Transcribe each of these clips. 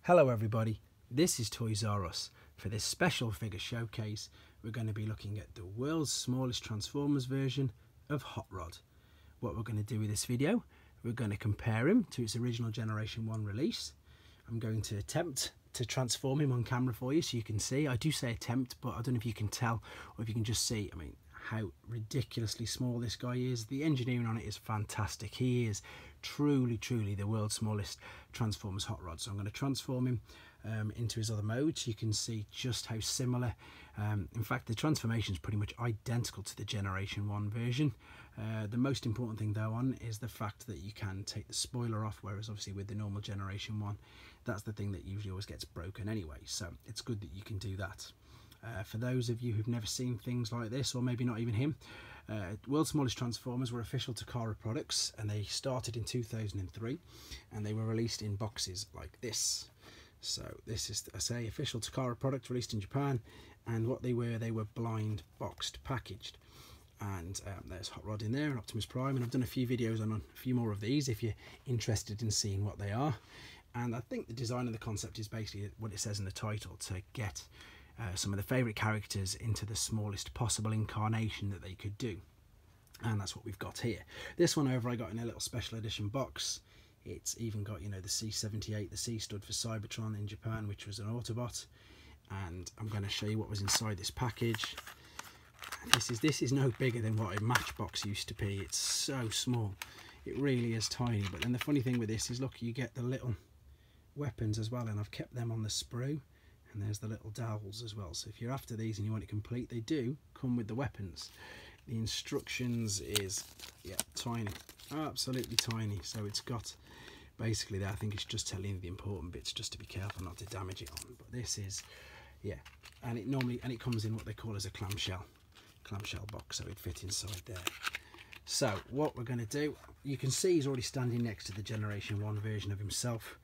Hello everybody, this is Toys R Us. For this special figure showcase, we're going to be looking at the world's smallest Transformers version of Hotrod. What we're going to do with this video, we're going to compare him to its original Generation 1 release. I'm going to attempt to transform him on camera for you so you can see. I do say attempt, but I don't know if you can tell or if you can just see, how ridiculously small this guy is. The engineering on it is fantastic. He is truly the world's smallest Transformers Hotrod. So I'm going to transform him into his other modes. You can see just how similar. In fact, the transformation is pretty much identical to the Generation 1 version. The most important thing though is the fact that you can take the spoiler off, whereas obviously with the normal Generation 1, that's the thing that usually always gets broken anyway. So it's good that you can do that. For those of you who've never seen things like this, or maybe not even him, World's Smallest Transformers were official Takara products, and they started in 2003, and they were released in boxes like this. So this is, I say, official Takara product released in Japan, and what they were blind boxed packaged. And there's Hotrod in there and Optimus Prime, and I've done a few videos on a few more of these if you're interested in seeing what they are. And I think the design and the concept is basically what it says in the title, to get some of the favourite characters into the smallest possible incarnation that they could do. And that's what we've got here. This one over I got in a little special edition box. It's even got, you know, the C78. The C stood for Cybertron in Japan, which was an Autobot. And I'm going to show you what was inside this package. This is no bigger than what a Matchbox used to be. It's so small. It really is tiny. But then the funny thing with this is, look, you get the little weapons as well, and I've kept them on the sprue. And there's the little dowels as well. So if you're after these and you want it complete, they do come with the weapons. The instructions is, yeah, tiny, absolutely tiny. So it's got basically there, I think it's just telling you the important bits, just to be careful not to damage it on. But this is, yeah, and it comes in what they call as a clamshell box, so it'd fit inside there. So what we're going to do, you can see he's already standing next to the Generation 1 version of himself.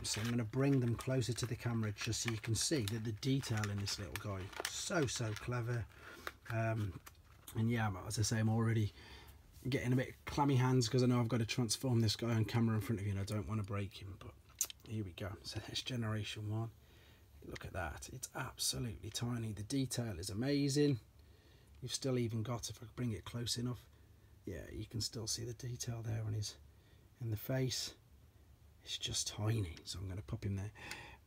So I'm going to bring them closer to the camera just so you can see that the detail in this little guy, so clever. And yeah, as I say, I'm already getting a bit clammy hands because I know I've got to transform this guy on camera in front of you and I don't want to break him. But here we go. So that's Generation 1. Look at that. It's absolutely tiny. The detail is amazing. You've still even got, if I bring it close enough, yeah, you can still see the detail there on in the face. It's just tiny, so I'm going to pop him there.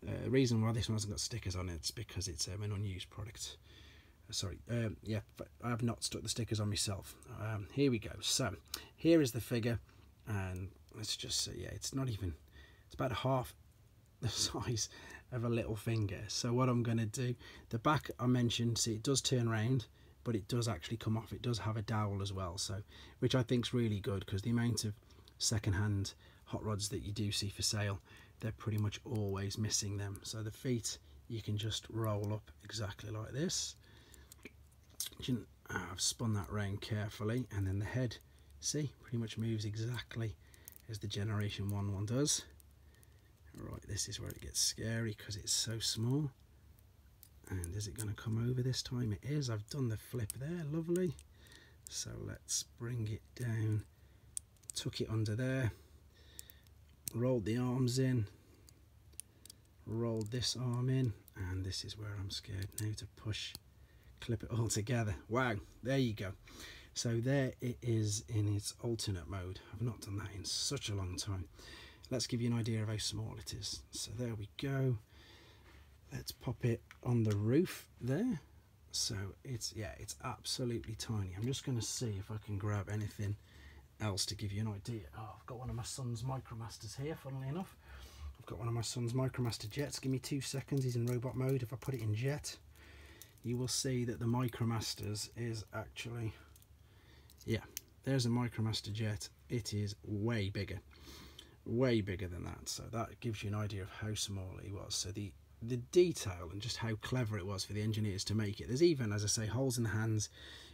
The reason why this one hasn't got stickers on it is because it's an unused product. Yeah, I have not stuck the stickers on myself. Here we go. So here is the figure, and let's just say, yeah, it's about half the size of a little finger. So what I'm going to do, the back I mentioned, see, it does turn around, but it does actually come off. It does have a dowel as well, so which I think is really good, because the amount of second-hand Hotrods that you do see for sale, they're pretty much always missing them. So the feet, you can just roll up exactly like this. I've spun that round carefully, and then the head, see, pretty much moves exactly as the Generation 1 one does. Right, this is where it gets scary because it's so small. And is it going to come over this time? It is. I've done the flip there, lovely. So let's bring it down, tuck it under there, rolled the arms in, rolled this arm in, and this is where I'm scared now to push, clip it all together. Wow, there you go. So there it is in its alternate mode. I've not done that in such a long time. Let's give you an idea of how small it is. So there we go. Let's pop it on the roof there. So it's, yeah, it's absolutely tiny. I'm just going to see if I can grab anything else to give you an idea. Oh, I've got one of my son's Micromasters here, funnily enough. I've got one of my son's Micromaster jets. Give me 2 seconds. He's in robot mode. If I put it in jet, you will see that the Micromasters is actually, yeah, there's a Micromaster jet. It is way bigger than that. So that gives you an idea of how small he was. So the detail and just how clever it was for the engineers to make it. There's even, as I say, holes in the hands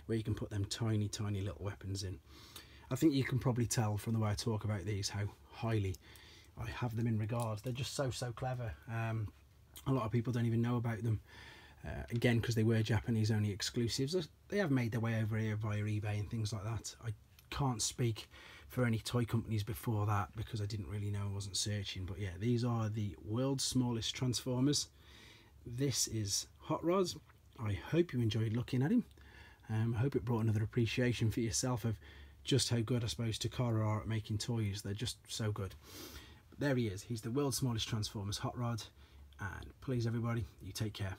where you can put them tiny little weapons in. I think you can probably tell from the way I talk about these how highly I have them in regard. They're just so clever. A lot of people don't even know about them. Again, because they were Japanese only exclusives. They have made their way over here via eBay and things like that. I can't speak for any toy companies before that because I didn't really know, I wasn't searching. But yeah, these are the world's smallest Transformers. This is Hotrod. I hope you enjoyed looking at him. I hope it brought another appreciation for yourself of just how good, I suppose, Takara are at making toys. They're just so good. But there he is. He's the world's smallest Transformers, Hotrod. And please, everybody, you take care.